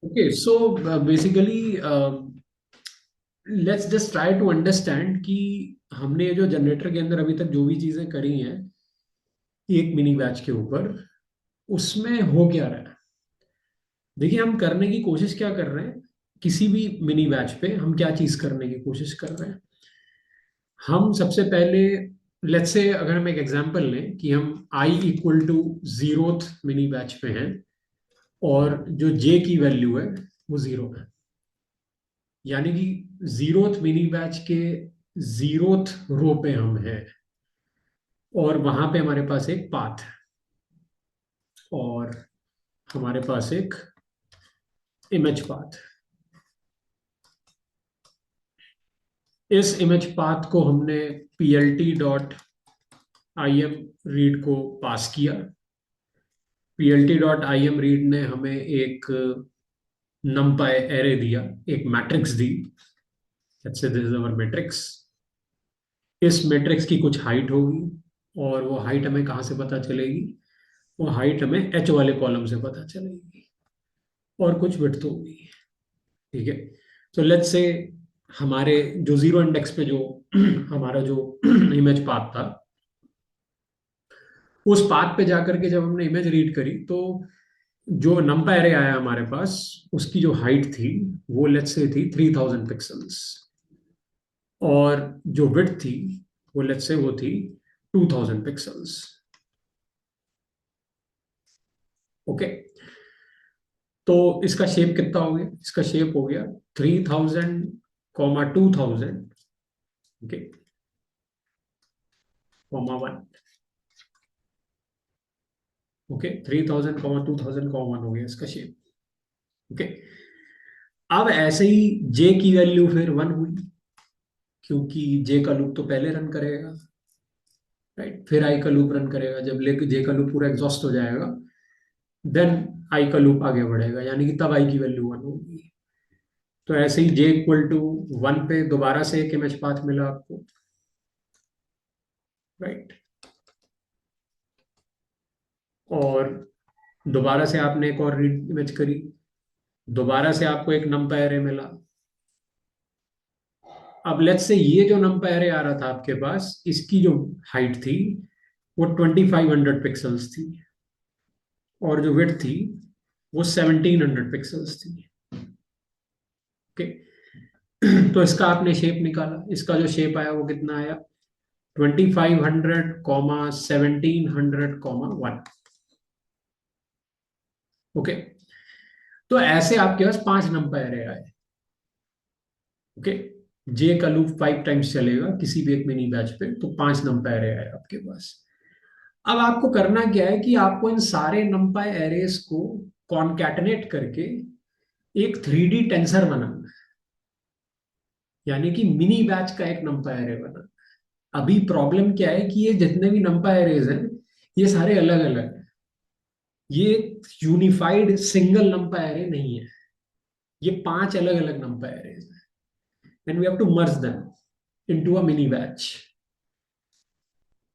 Okay, so basically let's just try to understand कि हमने जो जनरेटर के अंदर अभी तक जो भी चीजें करी हैं एक मिनी बैच के ऊपर, उसमें हो क्या रहा है। देखिए, हम करने की कोशिश क्या कर रहे हैं। किसी भी मिनी बैच पे हम क्या चीज करने की कोशिश कर रहे हैं। हम सबसे पहले, लेट्स से अगर हम एक एग्जांपल लें कि हम I equal to zeroth mini batch पे हैं और जो जे की वैल्यू है वो जीरो है। यानी कि जीरोथ मिनी बैच के जीरोथ रो पे हम हैं और वहां पे हमारे पास एक पाथ है और हमारे पास एक इमेज पाथ। इस इमेज पाथ को हमने PLT dot I am read को पास किया। PLT dot I am read ने हमें एक नमपाई एरे दिया, एक matrix the. Let's say this is our matrix. इस मैट्रिक्स की कुछ हाइट होगी और वो हाइट हमें कहाँ से पता चलेगी। वो हाइट हमें एच वाले कॉलम से पता चलेगी और कुछ विड्थ होगी। ठीक है। तो लेट्स से हमारे जो जीरो इंडेक्स पे जो हमारा जो इमेज पाथ था, उस पाथ पे जाकर के जब हमने इमेज रीड करी तो जो नंपा एरे आया हमारे पास, उसकी जो हाइट थी वो लेट्स से थी 3000 पिक्सल्स और जो विड्थ थी वो लेट्स से वो थी 2000 पिक्सल्स। ओके। तो इसका शेप कितना हो गया? इसका शेप हो गया 3000 2000, okay, comma one. Okay, 3000 2000 one हो गया इसका शेप। ओके। अब ऐसे ही जे की वैल्यू फिर वन हुई क्योंकि जे का लूप तो पहले रन करेगा। राइट, फिर आई का लूप रन करेगा। जब लेके जे का लूप पूरा एग्जॉस्ट हो जाएगा देन आई का लूप आगे बढ़ेगा, यानी कि तब आई की वैल्यू वन होगी। तो ऐसे ही जे इक्वल टू वन पे दोबारा से एक इमेज पाथ मिला आपको। राइट। और दोबारा से आपने एक और रीड इमेज करी, दोबारा से आपको एक नंपाई एरे मिला। अब लेट्स से ये जो नंपाई एरे आ रहा था आपके पास, इसकी जो हाइट थी वो 2500 पिक्सल्स थी और जो विड्थ थी वो 1700 पिक्सल्स थी। ओके। तो इसका आपने शेप निकाला, इसका जो शेप आया वो कितना आया? 2500 1700 ओके। तो ऐसे आपके पास पांच नंबर एरे आए। ओके। जे का लूप 5 टाइम्स चलेगा किसी भी एक मिनी बैच पे, तो पांच नंबर एरे आए आपके पास। अब आपको करना क्या है कि आपको इन सारे नंपाई एरेस को कॉन्कैटिनेट करके एक 3D टेंसर बनाना है, यानी कि मिनी बैच का एक नंपाई एरे बनाना। अभी प्रॉब्लम क्या है कि ये जितने भी नंपाई एरेज हैं ये सारे अलग अलग हैं। ये यूनिफाइड सिंगल नंपाई एरे नहीं है। ये पांच अलग अलग नंपाई एरेज हैं and we have to merge them into a mini batch.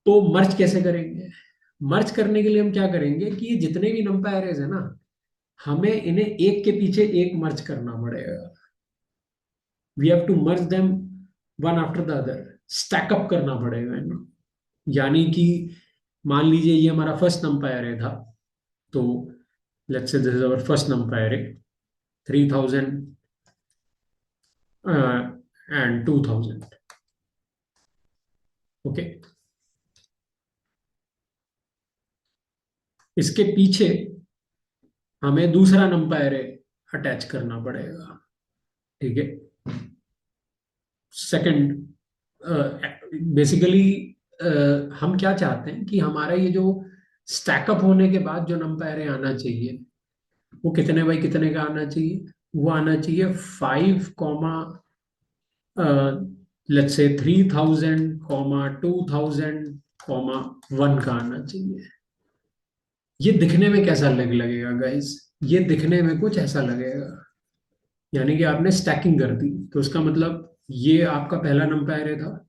तो मर्ज कैसे करेंगे? मर्ज करने के लिए हम क्या करेंगे कि ये जितने भी नंपाई एरेज है ना, हमें इन्हें एक के पीछे एक मर्ज करना पड़ेगा। We have to merge them one after the other, stack up करना पड़ेगा इन्हें। यानी कि मान लीजिए ये हमारा फर्स्ट नंपाई एरे था, तो let's say this is our first NumPy array, 3000 and 2000। Okay. इसके पीछे हमें दूसरा नंपाई एरे अटैच करना पड़ेगा। ठीक है। सेकंड, बेसिकली हम क्या चाहते हैं कि हमारा ये जो स्टैकअप होने के बाद जो नंपायर आना चाहिए वो कितने बाई कितने का आना चाहिए? वो आना चाहिए 5 लेट्स से 3000 2000 वन का आना चाहिए। ये दिखने में कैसा लगेगा गाइस? ये दिखने में कुछ ऐसा लगेगा, यानी कि आपने स्टैकिंग कर दी। तो उसका मतलब ये आपका पहला नंपायर था,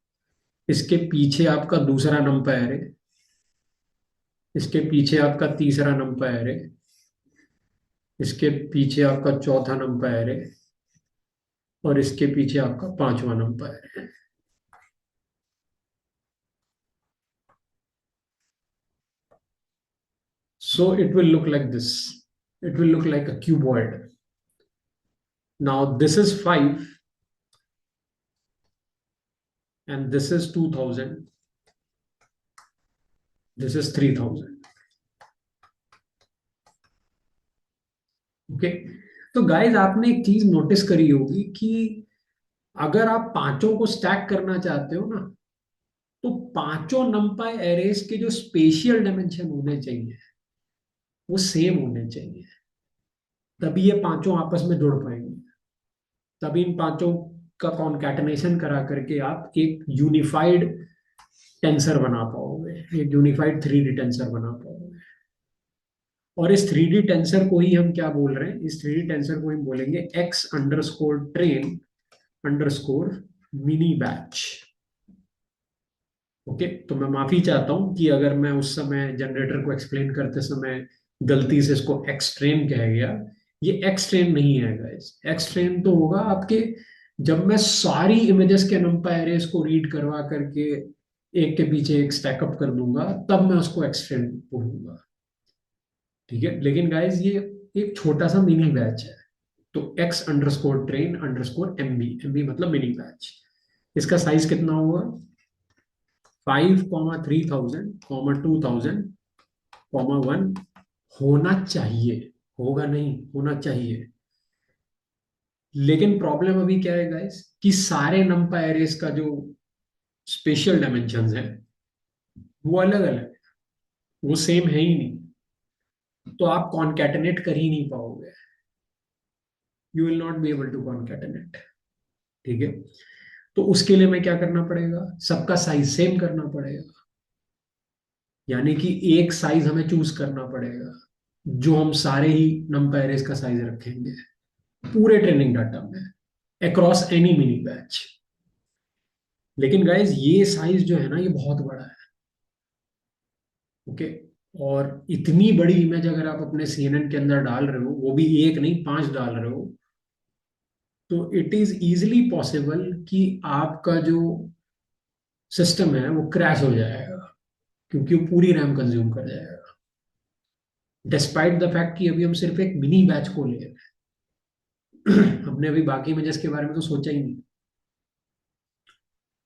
इसके पीछे आपका दूसरा नंपायर है, इसके पीछे आपका तीसरा नंपायर है, इसके पीछे आपका चौथा नंपायर है, और इसके पीछे आपका पांचवा नंपायर है। So it will look like this. It will look like a cuboid. Now this is 5 and this is 2000. This is 3000. Okay. तो गाइज आपने एक चीज नोटिस करी होगी कि अगर आप पांचों को स्टैक करना चाहते हो ना, तो पांचों नंपाई एरेस के जो स्पेशियल डायमेंशन होने चाहिए वो सेम होने चाहिए, तभी ये पांचों आपस में जुड़ पाएंगे। तभी इन पांचों का कॉन्कैटिनेशन करा करके आप एक यूनिफाइड टेंसर बना पाओगे, एक यूनिफाइड थ्री डी टेंसर बना पाओगे। और इस थ्री डी टेंसर को ही हम क्या बोल रहे हैं, इस थ्री डी टेंसर को हम बोलेंगे x underscore train underscore mini batch. Okay, तो मैं माफी चाहता हूं कि अगर मैं उस समय जनरेटर को एक्सप्लेन करते समय गलती से इसको एक्स ट्रेन कह गया। ये एक्स ट्रेन नहीं है गाइस, एक्स ट्रेन तो होगा आपके जब मैं सारी इमेजेस के नंपाई एरेस को रीड करवा करके एक के पीछे एक स्टैकअप कर दूंगा, तब मैं उसको एक्स ट्रेन बोलूंगा। ठीक है, लेकिन गाइस ये एक छोटा सा मिनी बैच है। तो x underscore train underscore MB, MB मतलब मिनी बैच। इसका साइज कितना होगा, 5,3000,2000,1 होना चाहिए। होगा नहीं, होना चाहिए। लेकिन प्रॉब्लम अभी क्या है गाइस कि सारे नंपाई एरेस का जो स्पेशल डायमेंशंस है वो अलग अलग है, वो सेम है ही नहीं। तो आप कॉन्कैटिनेट कर ही नहीं पाओगे, you will not be able to concatenate. ठीक है, तो उसके लिए मैं क्या करना पड़ेगा, सबका साइज सेम करना पड़ेगा। यानी कि एक साइज हमें चूज करना पड़ेगा जो हम सारे ही नंपाई एरेस का साइज रखेंगे पूरे ट्रेनिंग डाटा में अक्रॉस एनी मिनी बैच। लेकिन गाइज ये साइज जो है ना ये बहुत बड़ा है। ओके, और इतनी बड़ी इमेज अगर आप अपने सीएनएन के अंदर डाल रहे हो, वो भी एक नहीं पांच डाल रहे हो, तो इट इज इजिली पॉसिबल कि आपका जो सिस्टम है वो क्रैश हो जाएगा, क्योंकि वो पूरी रैम कंज्यूम कर जाएगा, डिस्पाइट द फैक्ट कि अभी हम सिर्फ एक मिनी बैच को ले रहे हैं। हमने अभी बाकी इमेजेस के बारे में तो सोचा ही नहीं।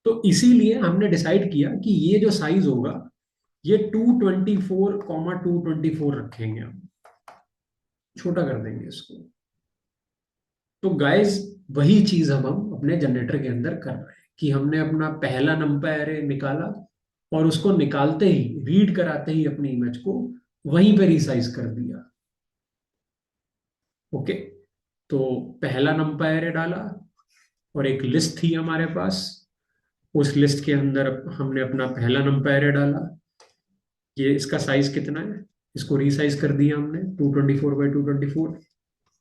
तो इसीलिए हमने डिसाइड किया कि ये जो साइज होगा ये 224,224 रखेंगे हम, छोटा कर देंगे इसको। तो गाइस वही चीज हम अपने जनरेटर के अंदर कर रहे हैं कि हमने अपना पहला नंपाई एरे निकाला और उसको निकालते ही रीड कराते ही अपनी इमेज को वहीं पे रिसाइज कर दिया। ओके, तो पहला नंपाई एरे डाला और एक लिस्ट थी हमारे पास, उस लिस्ट के अंदर हमने अपना पहला नंपाई एरे डाला। ये इसका साइज कितना है, इसको रीसाइज कर दिया हमने 224 बाई 224।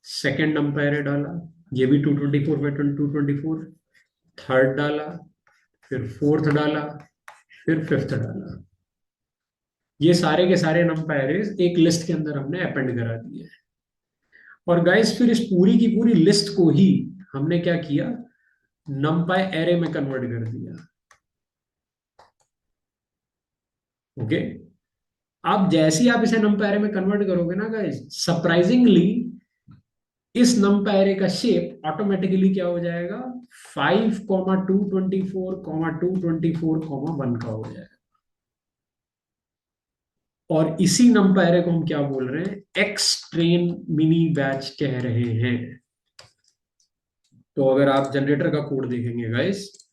सेकेंड नंपायर डाला, ये भी 224 बाई 224। थर्ड डाला, फिर फोर्थ डाला, फिर फिफ्थ डाला। ये सारे के सारे नंपायर एक लिस्ट के अंदर हमने अपेंड करा दिए। और गाइस फिर इस पूरी की पूरी लिस्ट को ही हमने क्या किया, नंपाई एरे में कन्वर्ट कर दिया। ओके, अब जैसे ही आप इसे नंपाई एरे में कन्वर्ट करोगे ना गाइस, सरप्राइजिंगली इस नंपाई एरे का शेप ऑटोमेटिकली क्या हो जाएगा, 5,224,224,1 का हो जाएगा। और इसी नंपाई एरे को हम क्या बोल रहे हैं, एक्स ट्रेन मिनी बैच कह रहे हैं। तो अगर आप जनरेटर का कोड देखेंगे गाइस,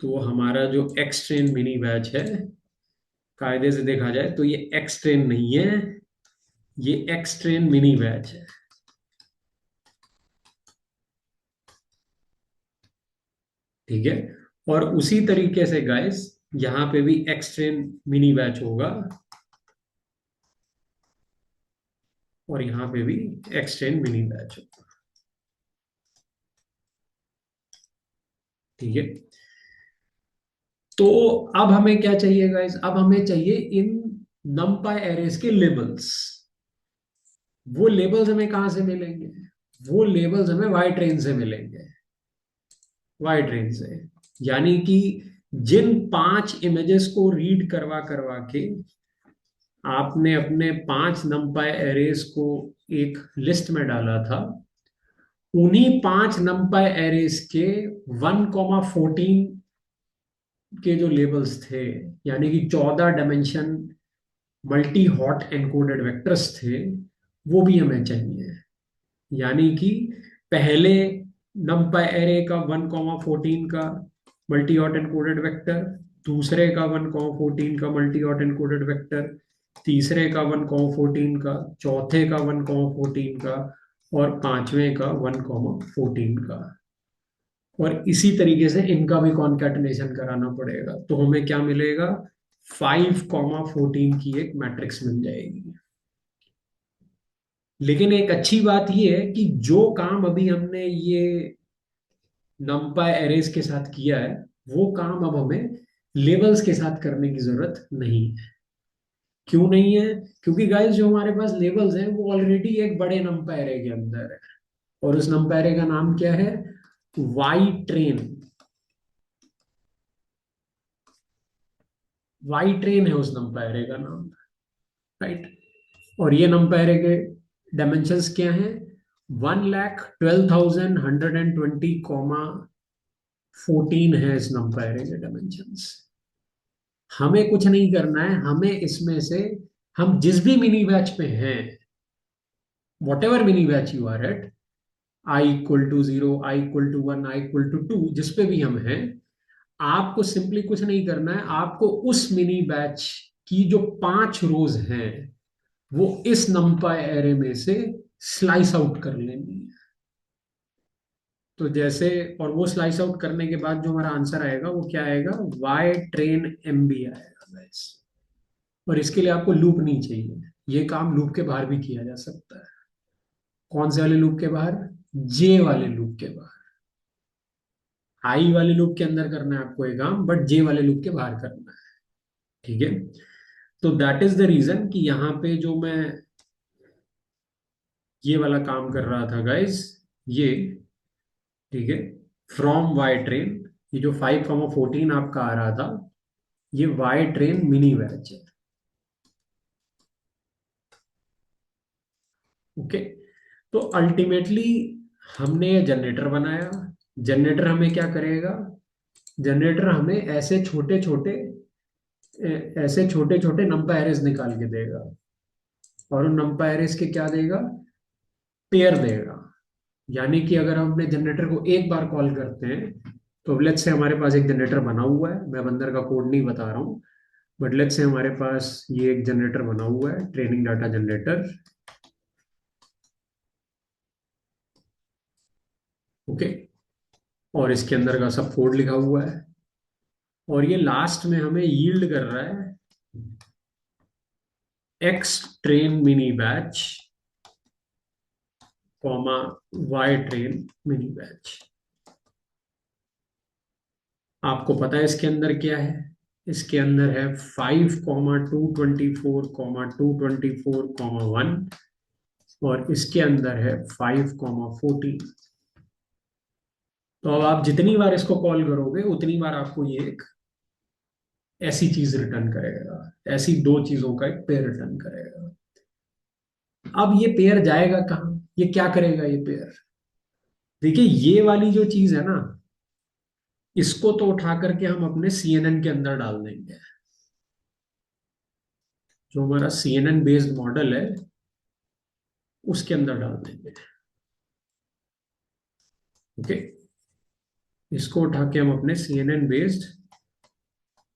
तो हमारा जो एक्स ट्रेन मिनी बैच है, कायदे से देखा जाए तो ये एक्स ट्रेन नहीं है, ये एक्स ट्रेन मिनी बैच है। ठीक है, और उसी तरीके से गाइस यहां पे भी एक्स ट्रेन मिनी बैच होगा, और यहां पे भी एक्स ट्रेन मिनी बैच होगा। ठीक है, तो अब हमें क्या चाहिए गाइस, अब हमें चाहिए इन नंपाई एरेस के लेबल्स। वो लेबल्स हमें कहाँ से मिलेंगे? वो लेबल्स हमें वाई ट्रेन से मिलेंगे, वाई ट्रेन से। यानी कि जिन 5 इमेजेस को रीड करवा करवा के आपने अपने 5 नंपाई एरेस को एक लिस्ट में डाला था, उन्हीं 5 नंपाई एरेस के 1,14 के जो लेबल्स थे, यानी कि 14 dimension multi hot encoded vectors थे, वो भी हमें चाहिए। यानी कि पहले नंपाई एरे का 1,14 का मल्टी हॉट एनकोडेड वेक्टर, दूसरे का 1,14 का मल्टी हॉट एनकोडेड वेक्टर, तीसरे का 1,14 का, चौथे का 1,14 का, और पांचवें का 1,14 का। और इसी तरीके से इनका भी कॉन्कैटिनेशन कराना पड़ेगा, तो हमें क्या मिलेगा? 5,14 की एक मैट्रिक्स मिल जाएगी। लेकिन एक अच्छी बात यह है कि जो काम अभी हमने ये नमपाई एरेज के साथ किया है, वो काम अब हमें लेबल्स के साथ करने की जरूरत नहीं है। क्यों नहीं है? क्योंकि गाइस जो हमारे पास लेबल्स हैं वो ऑलरेडी एक बड़े नमपाई एरे के अंदर है, और उस नमपाई एरे का नाम क्या है? Y train. वाई ट्रेन है उस नमपाई एरे का नाम, राइट? और ये नमपाई एरे के डायमेंशंस क्या हैं? 1,12,120, 14 है इस नंपाई एरे के डायमेंशंस। हमें कुछ नहीं करना है, हमें इसमें से, हम जिस भी मिनी बैच पे हैं, whatever mini batch you are at, i = 0, i = 1, i = 2, जिस पे भी हम हैं, आपको सिंपली कुछ नहीं करना है। आपको उस मिनी बैच की जो 5 रोज हैं, वो इस नंपाई एरे में से स्लाइस आउट कर लेनी है। तो जैसे, और वो स्लाइस आउट करने के बाद जो हमारा आंसर आएगा वो क्या आएगा? वाई ट्रेन एम बी आएगा guys। और इसके लिए आपको लूप नहीं चाहिए, ये काम लूप के बाहर भी किया जा सकता है। कौन से वाले लूप के बाहर? जे वाले लूप के बाहर। आई वाले लूप के अंदर करना है आपको ये काम, बट जे वाले लूप के बाहर करना है। ठीक है? तो दैट इज द रीजन कि यहाँ पे जो मैं ये वाला काम कर रहा था गाइस, ये, ठीक है, फ्रॉम वाई ट्रेन, ये जो 5,14 आपका आ रहा था, ये वाई ट्रेन मिनी बैच है। ओके? तो अल्टीमेटली हमने ये जनरेटर बनाया। जनरेटर हमें क्या करेगा? जनरेटर हमें ऐसे छोटे छोटे नंबर एरेज निकाल के देगा, और उन नंबर एरेज के क्या देगा? पेयर देगा। यानी कि अगर हम अपने जनरेटर को एक बार कॉल करते हैं, तो लेट्स से हमारे पास एक जनरेटर बना हुआ है, मैं अंदर का कोड नहीं बता रहा हूँ, बट लेट्स से हमारे पास ये एक जनरेटर बना हुआ है, ट्रेनिंग डाटा जनरेटर। ओके? और इसके अंदर का सब कोड लिखा हुआ है, और ये लास्ट में हमें यील्ड कर रहा है X train mini batch, comma Y train mini batch. आपको पता है इसके अंदर क्या है? इसके अंदर है 5,224,224,1, और इसके अंदर है 5,14। तो अब आप जितनी बार इसको कॉल करोगे उतनी बार आपको ये एक ऐसी चीज रिटर्न करेगा, ऐसी दो चीजों का एक पेयर रिटर्न करेगा। अब ये पेयर जाएगा कहाँ? ये क्या करेगा ये पेयर? देखिए, ये वाली जो चीज है ना, इसको तो उठा करके हम अपने सीएनएन के अंदर डाल देंगे। जो हमारा सीएनएन बेस्ड मॉडल है, उसके अंदर डाल देंगे। ओके? इसको उठा के हम अपने सीएनएन बेस्ड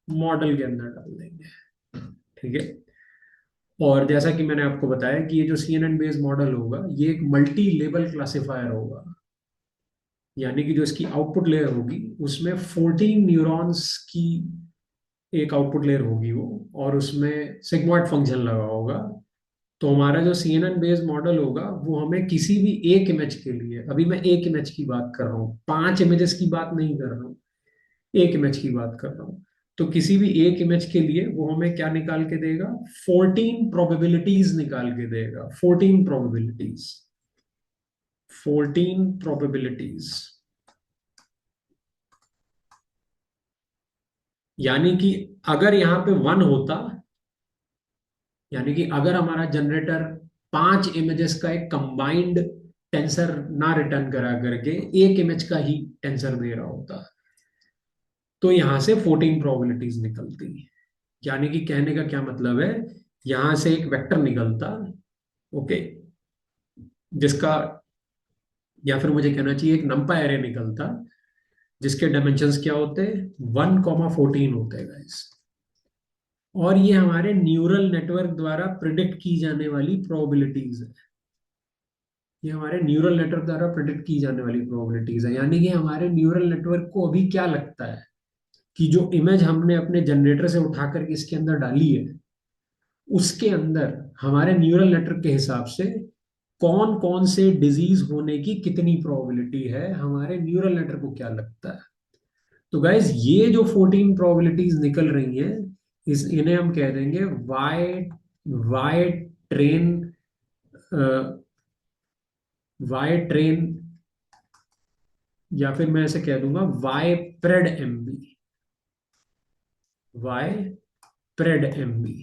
मॉडल के अंदर डाल देंगे। ठीक है? और जैसा कि मैंने आपको बताया कि ये जो सीएनएन बेस्ड मॉडल होगा, ये एक मल्टी लेवल क्लासिफायर होगा। यानी कि जो इसकी आउटपुट लेयर होगी, उसमें 14 न्यूरॉन्स की एक आउटपुट लेयर होगी वो, और उसमें सिग्मॉइड फंक्शन लगा होगा। तो हमारा जो सीएनएन बेस्ड मॉडल होगा, वो हमें किसी भी एक इमेज के लिए, अभी मैं एक इमेज की बात कर रहा हूँ, 5 इमेजेस की बात नहीं कर रहा हूँ, एक इमेज की बात कर रहा हूँ, तो किसी भी एक इमेज के लिए वो हमें क्या निकाल के देगा, 14 प्रोबेबिलिटीज निकाल के देगा, 14 प्रोबेबिलिटीज, 14 प्रोबेबिलिटीज। यानी कि अगर यहां पे 1 होता, यानी कि अगर हमारा जनरेटर 5 इमेजेस का एक कंबाइंड टेंसर ना रिटर्न करा करके एक इमेज का ही टेंसर दे रहा होता, तो यहां से 14 प्रोबेबिलिटीज निकलती। यानी कि कहने का क्या मतलब है, यहां से एक वेक्टर निकलता, ओके, जिसका, या फिर मुझे कहना चाहिए एक नंपा एरे निकलता, जिसके डायमेंशंस क्या होते हैं, 1,14 होते हैं गाइस। और ये हमारे न्यूरल नेटवर्क द्वारा प्रिडिक्ट की जाने वाली प्रोबेबिलिटीज है। ये हमारे न्यूरल नेटवर्क द्वारा प्रिडिक्ट की जाने वाली प्रोबेबिलिटीज है। यानी कि हमारे न्यूरल नेटवर्क को अभी क्या लगता है कि जो इमेज हमने अपने जनरेटर से उठा करके इसके अंदर डाली है, उसके अंदर हमारे न्यूरल नेटवर्क के हिसाब से कौन कौन से डिजीज होने की कितनी प्रोबेबिलिटी है, हमारे न्यूरल नेटवर्क को क्या लगता है। तो गाइज ये जो 14 प्रोबेबिलिटीज निकल रही हैं, इन्हें हम कह देंगे Y Y train, Y train, या फिर मैं ऐसे कह दूंगा Y pred MB, Y pred MB.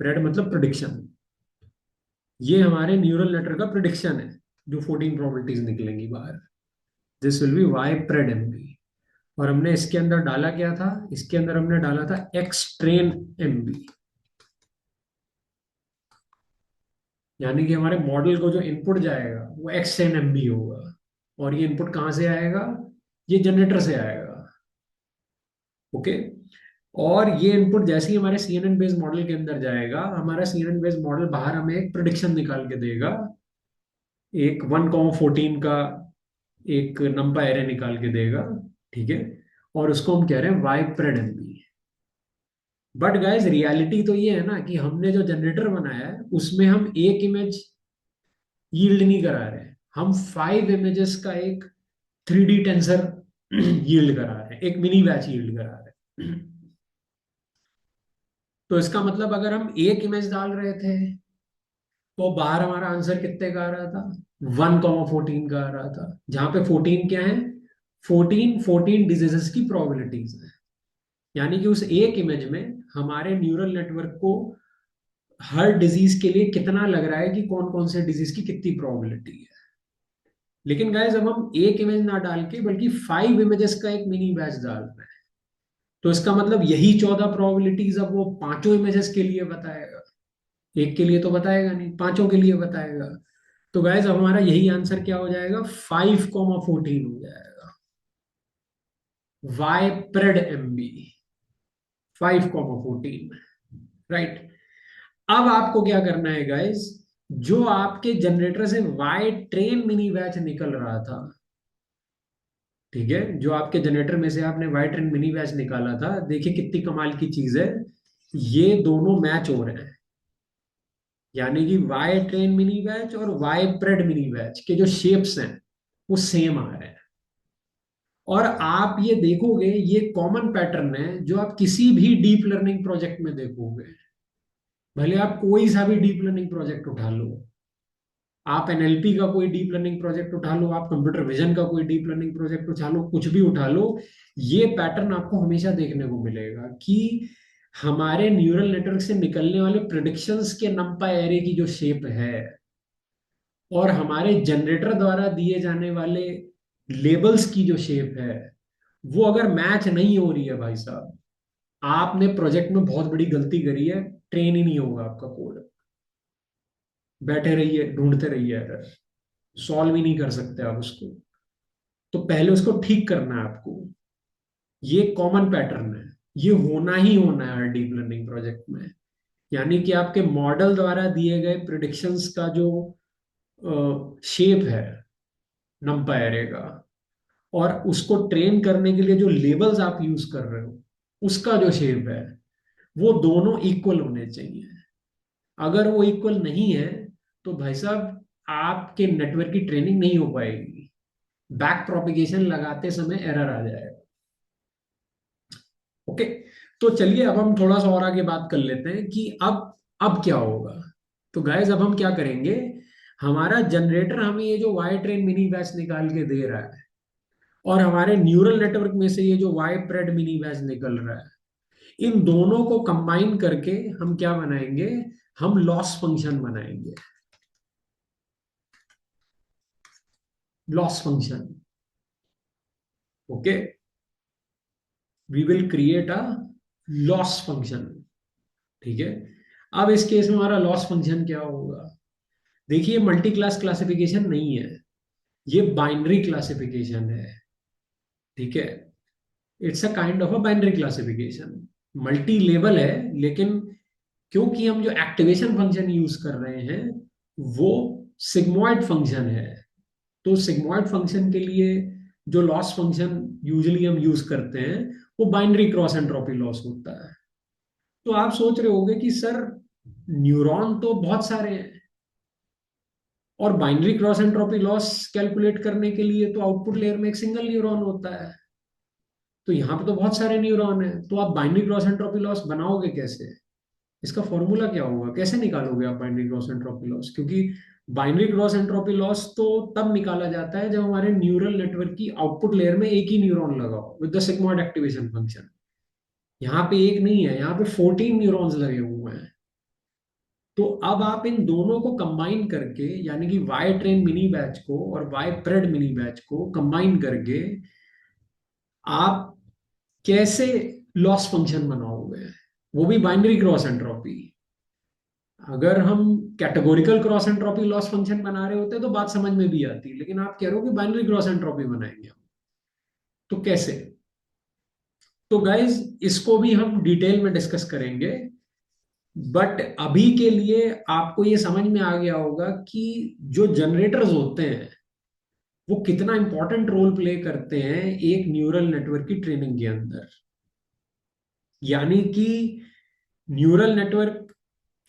Pred मतलब प्रिडिक्शन। ये हमारे न्यूरल नेटवर्क का प्रिडिक्शन है, जो 14 प्रोबेबिलिटीज निकलेंगी बाहर। This will be Y pred MB. और हमने इसके अंदर डाला क्या था, इसके अंदर हमने डाला था एक्स ट्रेन एमबी। यानी कि हमारे मॉडल को जो इनपुट जाएगा वो एक्स ट्रेन एमबी होगा। और ये इनपुट कहाँ से आएगा, ये जनरेटर से आएगा, ओके। और ये इनपुट जैसे ही हमारे सीएनएन बेस्ड मॉडल के अंदर जाएगा, हमारा सीएनएन बेस्ड मॉडल बाहर हमें एक प्रिडिक्शन निकाल के देगा, एक 1,14 का एक नंबर एरे निकाल के देगा, ठीक है। और उसको हम कह रहे हैं Y pred MB. But guys reality तो ये है ना कि हमने जो जनरेटर बनाया है उसमें हम एक इमेज यील्ड नहीं करा रहे हैं, हम 5 इमेजेस का एक 3D टेंसर यील्ड करा रहे हैं, एक मिनी बैच यील्ड करा रहे हैं। तो इसका मतलब अगर हम एक इमेज डाल रहे थे तो बाहर हमारा आंसर कितने का आ रहा था, 1,14 का आ रहा था। जहां पे 14 क्या है, 14 डिजीजेस की प्रोबेबिलिटीज है। यानी कि उस एक इमेज में हमारे न्यूरल नेटवर्क को हर डिजीज के लिए कितना लग रहा है कि कौन कौन से डिजीज की कितनी प्रोबेबिलिटी है। लेकिन गाइस अब हम एक इमेज ना डाल के बल्कि 5 इमेजेस का एक मिनी बैच डाल रहे हैं, तो इसका मतलब यही 14 प्रोबेबिलिटीज अब वो पांचों इमेजेस के लिए बताएगा। एक के लिए तो बताएगा नहीं, पांचों के लिए बताएगा। तो गाइस अब हमारा यही आंसर क्या हो जाएगा, 5,14 हो जाएगा, वाई प्रेड एमबी, 5,14, राइट। अब आपको क्या करना है गाइस, जो आपके जनरेटर से वाई ट्रेन मिनी बैच निकल रहा था, ठीक है, जो आपके जनरेटर में से आपने वाई ट्रेन मिनी बैच निकाला था, देखिए कितनी कमाल की चीज है, ये दोनों मैच हो रहे हैं। यानी कि वाई ट्रेन मिनी बैच और वाई प्रेड मिनी बैच के जो शेप्स हैं वो सेम आ रहे हैं। और आप ये देखोगे, ये कॉमन पैटर्न है जो आप किसी भी डीप लर्निंग प्रोजेक्ट में देखोगे। भले आप कोई सा भी डीप लर्निंग प्रोजेक्ट उठा लो, आप एनएलपी का कोई डीप लर्निंग प्रोजेक्ट उठा लो, आप कंप्यूटर विजन का कोई डीप लर्निंग प्रोजेक्ट उठा लो, कुछ भी उठा लो, ये पैटर्न आपको हमेशा देखने को मिलेगा कि हमारे न्यूरल नेटवर्क से निकलने वाले प्रिडिक्शंस के नंपा एरे की जो शेप है, और हमारे जनरेटर द्वारा दिए जाने वाले लेबल्स की जो शेप है, वो अगर मैच नहीं हो रही है भाई साहब, आपने प्रोजेक्ट में बहुत बड़ी गलती करी है, ट्रेन ही नहीं होगा आपका कोड। बैठे रहिए, ढूंढते रहिए एरर, सॉल्व ही नहीं कर सकते आप उसको। तो पहले उसको ठीक करना है आपको। ये कॉमन पैटर्न है, ये होना ही होना है हर डीप लर्निंग प्रोजेक्ट में। यानी कि आपके मॉडल द्वारा दिए गए प्रिडिक्शंस का जो शेप है नंपा एरे का, और उसको ट्रेन करने के लिए जो लेबल्स आप यूज कर रहे हो उसका जो शेप है, वो दोनों इक्वल होने चाहिए। अगर वो इक्वल नहीं है तो भाई साहब आपके नेटवर्क की ट्रेनिंग नहीं हो पाएगी, बैक प्रोपिगेशन लगाते समय एरर आ जाएगा, ओके। तो चलिए अब हम थोड़ा सा और आगे बात कर लेते हैं कि अब क्या होगा। तो गाइस अब हम क्या करेंगे, हमारा जनरेटर हमें ये जो वाई ट्रेन मिनी बैच निकाल के दे रहा है, और हमारे न्यूरल नेटवर्क में से ये जो वाई प्रेड मिनी बैच निकल रहा है, इन दोनों को कंबाइन करके हम क्या बनाएंगे, हम लॉस फंक्शन बनाएंगे। Loss function, okay, we will create a loss function. ठीक है। अब इस केस में हमारा लॉस फंक्शन क्या होगा, देखिए मल्टी क्लास क्लासिफिकेशन नहीं है, ये बाइनरी क्लासिफिकेशन है। ठीक है, it's a kind of a binary classification, multi level है, लेकिन क्योंकि हम जो एक्टिवेशन फंक्शन यूज कर रहे हैं वो सिग्मॉइड फंक्शन है, तो सिग्मॉइड फंक्शन के लिए जो लॉस फंक्शन यूजली हम यूज करते हैं वो बाइनरी क्रॉस एंट्रोपी लॉस होता है। तो आप सोच रहे होंगे कि सर न्यूरॉन तो बहुत सारे हैं, और binary cross entropy loss calculate करने के लिए तो आउटपुट लेयर में एक सिंगल न्यूरॉन होता है, तो यहाँ पे तो बहुत सारे न्यूरॉन है, तो आप बाइनरी क्रॉस एंट्रोपी लॉस बनाओगे कैसे, इसका फॉर्मूला क्या होगा, कैसे निकालोगे आप बाइनरी क्रॉस एंट्रोपी लॉस, क्योंकि बाइनरी क्रॉस एंट्रोपी लॉस तो तब निकाला जाता है जब हमारे न्यूरल नेटवर्क की आउटपुट लेयर में एक ही न्यूरॉन लगा हो with the sigmoid activation function. यहाँ पे एक नहीं है, यहाँ पे 14 न्यूरॉन्स लगे हुए हैं। तो अब आप इन दोनों को कंबाइन करके, यानी कि वाई ट्रेन मिनी बैच को और वाई प्रेड मिनी बैच को कंबाइन करके आप कैसे लॉस फंक्शन बनाओगे, वो भी बाइनरी क्रॉस एंट्रोपी। अगर हम categorical cross entropy loss function बना रहे होते तो बात समझ में भी आती, लेकिन आप कह रहे हो कि बाइनरी क्रॉस एंट्रोपी बनाएंगे हम, तो कैसे। तो गाइज इसको भी हम डिटेल में डिस्कस करेंगे, बट अभी के लिए आपको ये समझ में आ गया होगा कि जो जनरेटर्स होते हैं वो कितना इंपॉर्टेंट रोल प्ले करते हैं एक न्यूरल नेटवर्क की ट्रेनिंग के अंदर। यानी कि न्यूरल नेटवर्क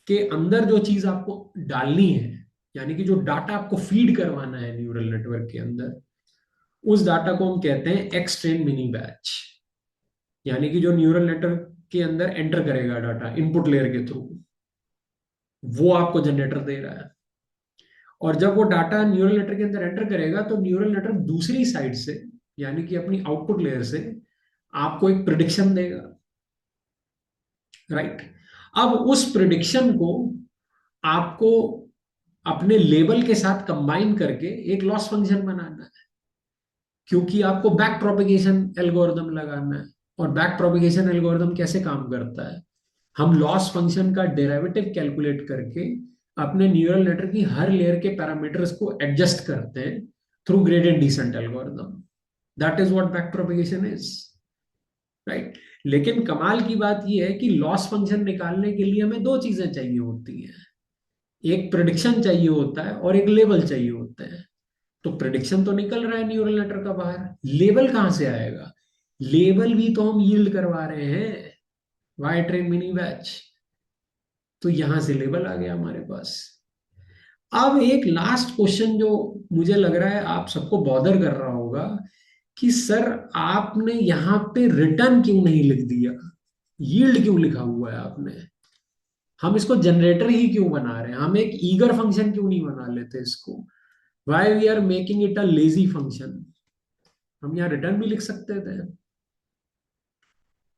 के अंदर जो चीज आपको डालनी है, यानी कि जो डाटा आपको फीड करवाना है न्यूरल नेटवर्क के अंदर, उस डाटा को हम कहते हैं एक्स ट्रेन मिनी बैच। यानी कि जो न्यूरल नेटवर्क के अंदर एंटर करेगा डाटा इनपुट लेयर के थ्रू, वो आपको जनरेटर दे रहा है। और जब वो डाटा न्यूरल नेटवर्क के अंदर एंटर करेगा तो न्यूरल नेटवर्क दूसरी साइड से, यानी कि अपनी आउटपुट लेयर से आपको एक प्रिडिक्शन देगा, राइट। अब उस प्रिडिक्शन को आपको अपने लेबल के साथ कंबाइन करके एक लॉस फंक्शन बनाना है, क्योंकि आपको बैक प्रोपिगेशन एल्गोरिदम लगाना है। और बैक प्रोपिगेशन एल्गोरिदम कैसे काम करता है, हम लॉस फंक्शन का डेरिवेटिव कैलकुलेट करके अपने न्यूरल नेटवर्क की हर लेयर के पैरामीटर्स को एडजस्ट करते हैं through gradient descent algorithm. That is what back propagation is, right. लेकिन कमाल की बात यह है कि लॉस फंक्शन निकालने के लिए हमें दो चीजें चाहिए होती हैं, एक प्रिडिक्शन चाहिए होता है और एक लेबल चाहिए होता है। तो प्रिडिक्शन तो निकल रहा है न्यूरल नेटवर्क का बाहर, लेबल कहां से आएगा, लेबल भी तो हम यील्ड करवा रहे हैं वाई ट्रेन मिनी बैच, तो यहां से लेबल आ गया हमारे पास। अब एक लास्ट क्वेश्चन जो मुझे लग रहा है आप सबको बॉदर कर रहा होगा कि सर आपने यहां पे रिटर्न क्यों नहीं लिख दिया, यील्ड क्यों लिखा हुआ है आपने, हम इसको जनरेटर ही क्यों बना रहे हैं, हम एक ईगर फंक्शन क्यों नहीं बना लेते इसको, why we are making it a lazy function, हम यहाँ रिटर्न भी लिख सकते थे,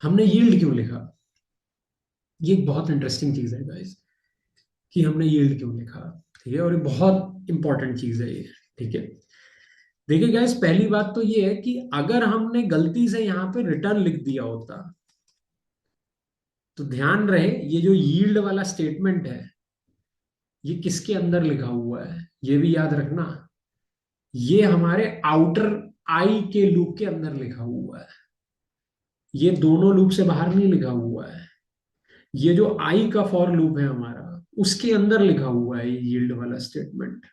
हमने यील्ड क्यों लिखा। ये एक बहुत इंटरेस्टिंग चीज है गाइस कि हमने यील्ड क्यों लिखा। ठीक है, और ये बहुत इंपॉर्टेंट चीज है ये। ठीक है, देखिए गाइस पहली बात तो ये है कि अगर हमने गलती से यहाँ पे रिटर्न लिख दिया होता, तो ध्यान रहे ये जो यील्ड वाला स्टेटमेंट है ये किसके अंदर लिखा हुआ है, ये भी याद रखना, ये हमारे आउटर आई के लूप के अंदर लिखा हुआ है, ये दोनों लूप से बाहर नहीं लिखा हुआ है। ये जो आई का फॉर लूप है हमारा, उसके अंदर लिखा हुआ है ये यील्ड वाला स्टेटमेंट।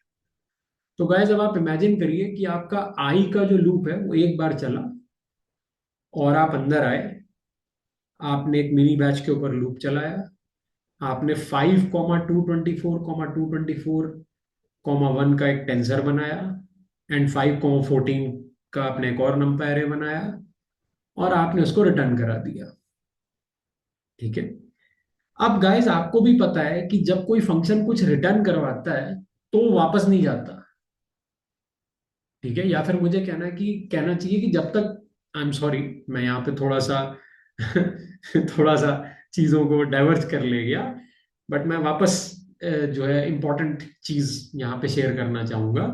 तो गाइस जब आप इमेजिन करिए कि आपका आई का जो लूप है वो एक बार चला और आप अंदर आए, आपने एक मिनी बैच के ऊपर लूप चलाया, आपने 5,224,224,1 का एक टेंसर बनाया, एंड 5,14 का आपने एक और नंबर एरे बनाया, और आपने उसको रिटर्न करा दिया। ठीक है। अब गाइस आपको भी पता है कि जब कोई फंक्शन कुछ रिटर्न करवाता है तो वो वापस नहीं जाता। ठीक है, या फिर मुझे कहना चाहिए कि जब तक, आई एम सॉरी, मैं यहाँ पे थोड़ा सा थोड़ा सा चीजों को डाइवर्ट कर ले गया, बट मैं वापस जो है इंपॉर्टेंट चीज यहाँ पे शेयर करना चाहूंगा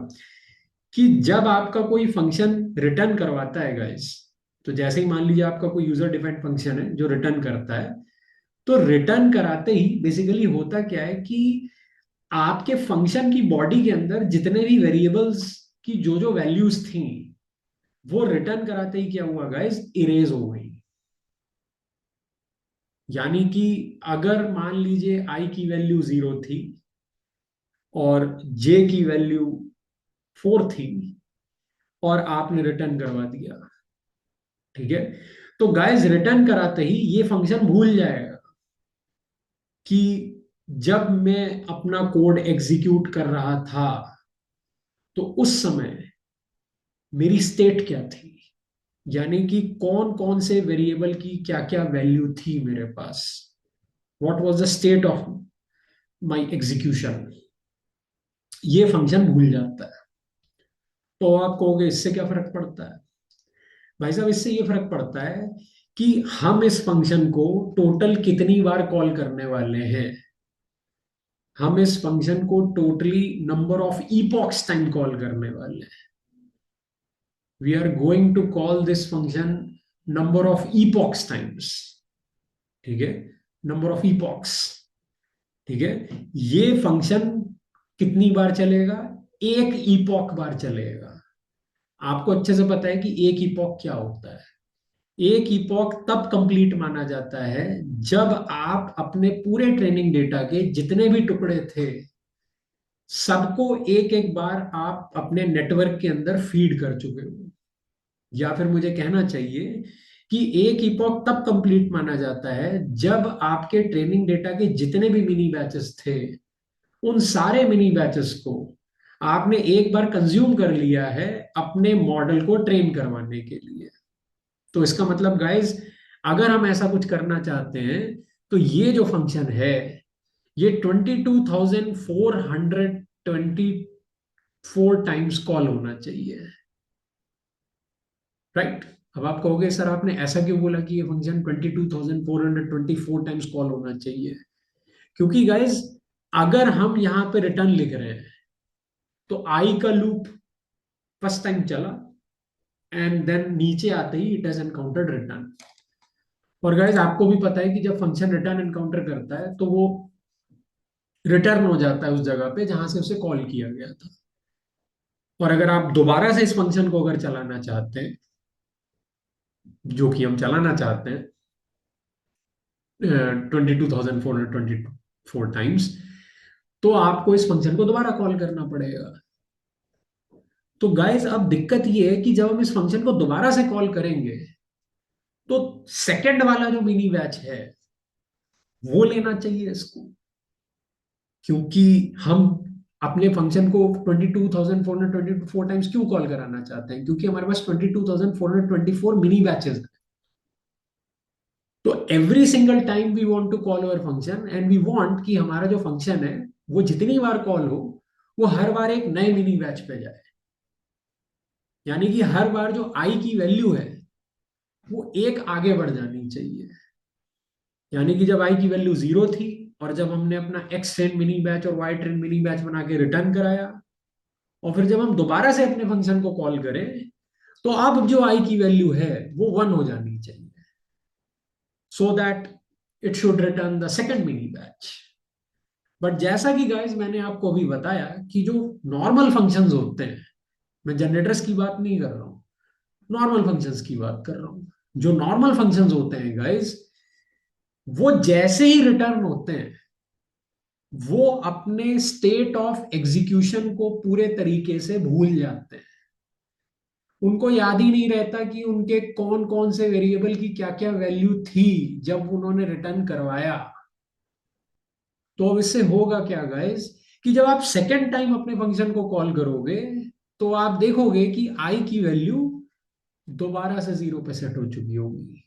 कि जब आपका कोई फंक्शन रिटर्न करवाता है गाइस, तो जैसे ही मान लीजिए आपका कोई यूजर डिफाइंड फंक्शन है जो रिटर्न करता है, तो रिटर्न कराते ही बेसिकली होता क्या है कि आपके फंक्शन की बॉडी के अंदर जितने भी वेरिएबल्स की जो जो वैल्यूज थी, वो रिटर्न कराते ही क्या हुआ गाइस, इरेज हो गई। यानी कि अगर मान लीजिए आई की वैल्यू 0 थी और जे की वैल्यू 4 थी और आपने रिटर्न करवा दिया, ठीक है, तो गाइस रिटर्न कराते ही ये फंक्शन भूल जाएगा कि जब मैं अपना कोड एग्जीक्यूट कर रहा था तो उस समय मेरी स्टेट क्या थी, यानी कि कौन कौन से वेरिएबल की क्या क्या वैल्यू थी मेरे पास, what was the state of my execution, ये फंक्शन भूल जाता है। तो आप कहोगे इससे क्या फर्क पड़ता है? भाई साहब, इससे ये फर्क पड़ता है कि हम इस फंक्शन को टोटल कितनी बार कॉल करने वाले हैं। हम इस फंक्शन को totally number of epochs time call करने वाले हैं। We are going to call this function number of epochs times. ठीक है, नंबर ऑफ इपॉक्स। ठीक है, ये फंक्शन कितनी बार चलेगा? एक इपॉक बार चलेगा। आपको अच्छे से पता है कि एक इपॉक क्या होता है। एक इपॉक तब कंप्लीट माना जाता है जब आप अपने पूरे ट्रेनिंग डेटा के जितने भी टुकड़े थे सबको एक एक बार आप अपने नेटवर्क के अंदर फीड कर चुके हो। या फिर मुझे कहना चाहिए कि एक इपॉक तब कंप्लीट माना जाता है जब आपके ट्रेनिंग डेटा के जितने भी मिनी बैचेस थे उन सारे मिनी बैचेस को आपने एक बार कंज्यूम कर लिया है अपने मॉडल को ट्रेन करवाने के लिए। तो इसका मतलब गाइस, अगर हम ऐसा कुछ करना चाहते हैं तो ये जो फंक्शन है ये 22,424 टाइम्स कॉल होना चाहिए। राइट? अब आप कहोगे सर आपने ऐसा क्यों बोला कि ये फंक्शन 22,424 टाइम्स कॉल होना चाहिए? क्योंकि गाइस, अगर हम यहां पे रिटर्न लिख रहे हैं तो आई का लूप फर्स्ट टाइम चला एंड देन नीचे आते ही इट हैज एनकाउंटर्ड रिटर्न। और गाइस आपको भी पता है कि जब फंक्शन रिटर्न एनकाउंटर करता है तो वो रिटर्न हो जाता है उस जगह पे जहां से उसे कॉल किया गया था। और अगर आप दोबारा से इस फंक्शन को अगर चलाना चाहते हैं, जो कि हम चलाना चाहते हैं 22,424 टाइम्स, तो आपको इस फंक्शन को दोबारा कॉल करना पड़ेगा। तो गाइस अब दिक्कत ये है कि जब हम इस फंक्शन को दोबारा से कॉल करेंगे तो सेकंड वाला जो मिनी बैच है वो लेना चाहिए इसको, क्योंकि हम अपने फंक्शन को 22,424 टाइम्स क्यों कॉल कराना चाहते हैं? क्योंकि हमारे पास 22,424 मिनी बैचेस हैं। तो every single time we want to call our function and we want कि हमारा जो फंक्शन है वो जितनी बार कॉल हो वो हर बार एक नए मिनी बैच पे जाए। यानी कि हर बार जो आई की वैल्यू है वो एक आगे बढ़ जानी चाहिए। यानी कि जब आई की वैल्यू 0 थी और जब हमने अपना एक्स ट्रेन मिनी बैच और वाई ट्रेन मिनी बैच बना के रिटर्न कराया, और फिर जब हम दोबारा से अपने फंक्शन को कॉल करें तो अब जो आई की वैल्यू है वो 1 हो जानी चाहिए, so that it should return the second mini batch. But जैसा कि गाइस मैंने आपको अभी बताया कि जो नॉर्मल फंक्शंस होते हैं, मैं जनरेटर्स की बात नहीं कर रहा हूँ, नॉर्मल फंक्शंस की बात कर रहा हूँ। जो नॉर्मल फंक्शंस होते हैं गाइस, वो जैसे ही रिटर्न होते हैं वो अपने स्टेट ऑफ एग्जीक्यूशन को पूरे तरीके से भूल जाते हैं। उनको याद ही नहीं रहता कि उनके कौन कौन से वेरिएबल की क्या क्या वैल्यू थी जब उन्होंने रिटर्न करवाया। तो अब इससे होगा क्या गाइस, कि जब आप सेकेंड टाइम अपने फंक्शन को कॉल करोगे तो आप देखोगे कि आई की वैल्यू दोबारा से 0 पे सेट हो चुकी होगी,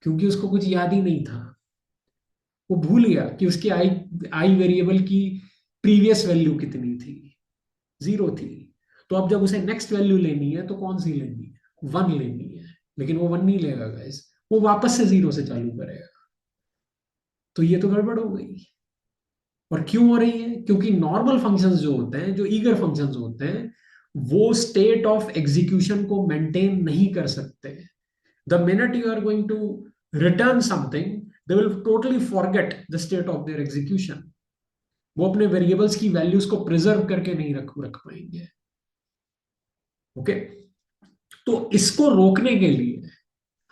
क्योंकि उसको कुछ याद ही नहीं था। वो भूल गया कि उसकी आई आई वेरिएबल की प्रीवियस वैल्यू कितनी थी, 0 थी। तो अब जब उसे नेक्स्ट वैल्यू लेनी है तो कौन सी लेनी है, 1 लेनी है। लेकिन वो 1 नहीं लेगा गाइस, वो वापस से 0 से चालू करेगा। तो ये तो गड़बड़ हो गई। और क्यों हो रही है? क्योंकि नॉर्मल फंक्शंस जो होते हैं, जो ईगर फंक्शंस होते हैं, वो स्टेट ऑफ एग्जीक्यूशन को मेंटेन नहीं कर सकते। The minute you are going to return something, they will totally forget the state of their execution. वो अपने वेरिएबल्स की वैल्यूज को प्रिजर्व करके नहीं रख पाएंगे। ओके, तो इसको रोकने के लिए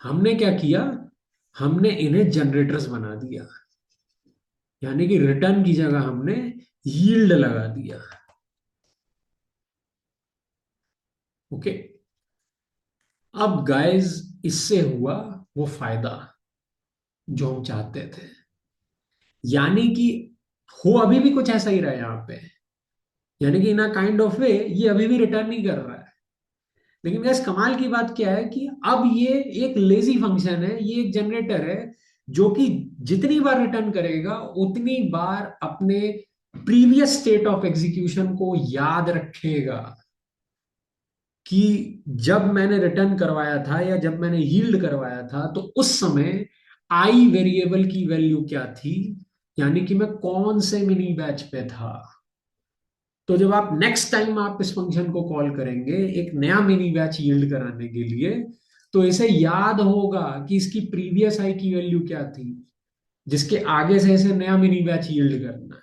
हमने क्या किया, हमने इन्हें जनरेटर्स बना दिया। यानी कि रिटर्न की जगह हमने यील्ड लगा दिया। ओके, अब गाइस इससे हुआ वो फायदा जो हम चाहते थे। यानी कि हो अभी भी कुछ ऐसा ही रहा है यहाँ पे। यानी कि इन अ काइंड ऑफ वे ये अभी भी रिटर्न नहीं कर रहा है। लेकिन गैस कमाल की बात क्या है कि अब ये एक लेजी फंक्शन है, ये एक जनरेटर है जो कि जितनी बार रिटर्न करेगा उतनी बार अपने प्रीवियस स्टेट ऑफ एग्जीक्यूशन को याद रखेगा कि जब मैंने रिटर्न करवाया था या जब मैंने यील्ड करवाया था तो उस समय आई वेरिएबल की वैल्यू क्या थी, यानी कि मैं कौन से मिनी बैच पे था। तो जब आप नेक्स्ट टाइम आप इस फंक्शन को कॉल करेंगे एक नया मिनी बैच यील्ड कराने के लिए, तो इसे याद होगा कि इसकी प्रीवियस आई की वैल्यू क्या थी, जिसके आगे से इसे नया मिनी बैच यील्ड करना है।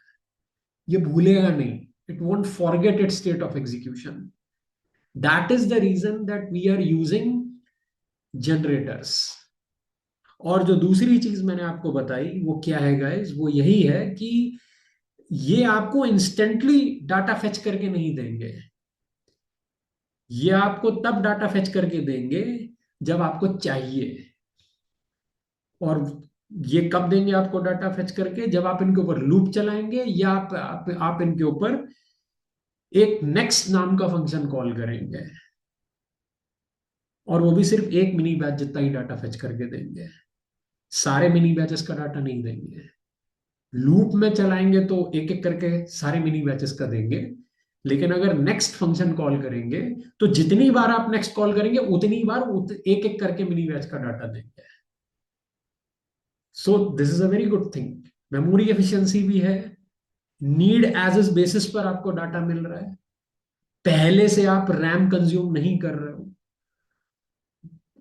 ये भूलेगा नहीं, it won't forget it state of execution. That is the reason that we are using generators. और जो दूसरी चीज मैंने आपको बताई वो क्या है गाइस, वो यही है कि ये आपको इंस्टेंटली डाटा फेच करके नहीं देंगे। ये आपको तब डाटा फेच करके देंगे जब आपको चाहिए। और ये कब देंगे आपको डाटा फेच करके? जब आप इनके ऊपर लूप चलाएंगे या आप इनके ऊपर एक नेक्स्ट नाम का फंक्शन कॉल करेंगे। और वो भी सिर्फ एक मिनी बैच जितना ही डाटा फेच करके देंगे, सारे मिनी बैचेस का डाटा नहीं देंगे। लूप में चलाएंगे तो एक एक करके सारे मिनी बैचेस का देंगे। लेकिन अगर नेक्स्ट फंक्शन कॉल करेंगे तो जितनी बार आप नेक्स्ट कॉल करेंगे उतनी बार एक एक करके मिनी बैच का डाटा देंगे। So this is a very good thing. Memory efficiency भी है, नीड एज इज बेसिस पर आपको डाटा मिल रहा है, पहले से आप रैम कंज्यूम नहीं कर रहे हो।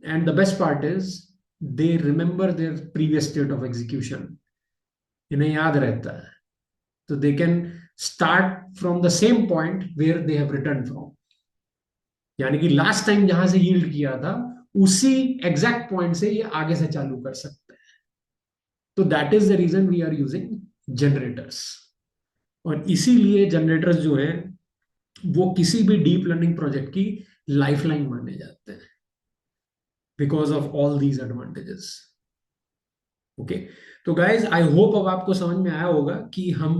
And the best part is they remember their previous state of execution, इन्हें याद रहता है। तो they can start from the same point where they have return from. यानी कि लास्ट टाइम जहां से यील्ड किया था उसी एग्जैक्ट पॉइंट से ये आगे से चालू कर सकते हैं। तो that is the reason we are using generators. और इसीलिए जनरेटर्स जो है वो किसी भी डीप लर्निंग प्रोजेक्ट की लाइफलाइन माने जाते हैं, because of all these advantages. Okay, तो गाइज आई होप अब आपको समझ में आया होगा कि हम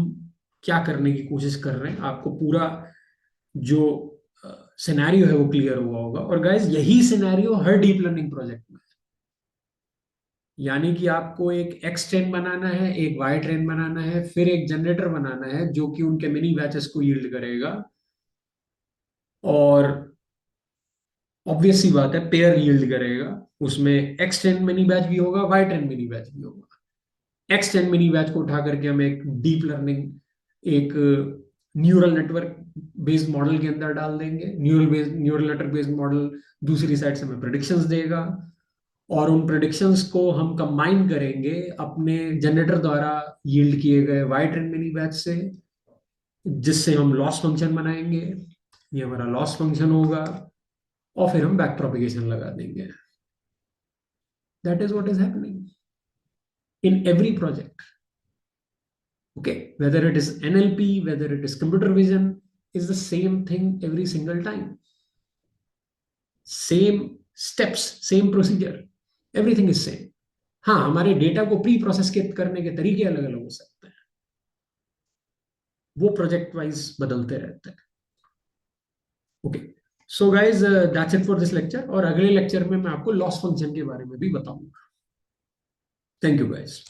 क्या करने की कोशिश कर रहे हैं। आपको पूरा जो सिनेरियो है वो क्लियर हुआ होगा। और गाइज यही सिनेरियो हर डीप लर्निंग प्रोजेक्ट में, यानी कि आपको एक एक्स ट्रेन बनाना है, एक वाई ट्रेन बनाना है, फिर एक जनरेटर बनाना है जो कि उनके मिनी बैचेस को यील्ड करेगा। और ऑब्वियस सी बात है पेयर यील्ड करेगा। उसमें एक्स ट्रेन मिनी बैच भी होगा, वाई ट्रेन मिनी बैच भी होगा। एक्स ट्रेन मिनी बैच को उठा करके हम एक डीप लर्निंग एक न्यूरल नेटवर्क बेस्ड मॉडल के अंदर डाल देंगे। न्यूरल नेटवर्क बेस्ड मॉडल दूसरी साइड से हमें प्रेडिक्शंस देगा। और उन प्रेडिक्शंस को हम कंबाइन करेंगे अपने जनरेटर द्वारा यील्ड किए गए वाई ट्रेन मिनी बैच से, जिससे हम लॉस फंक्शन बनाएंगे। ये हमारा लॉस फंक्शन होगा। और फिर हम बैक प्रोपिगेशन लगा देंगे। That is what is happening in every project. Okay, whether it is NLP, whether it is computer vision, is the same thing every single time. Same steps, same procedure, everything is same. हाँ, हमारे data को pre process के करने के तरीके अलग अलग हो सकते हैं, वो प्रोजेक्ट वाइज बदलते रहते हैं। Okay, so guys that's it for this lecture. और अगले लेक्चर में मैं आपको लॉस फंक्शन के बारे में भी बताऊंगा। Thank you guys.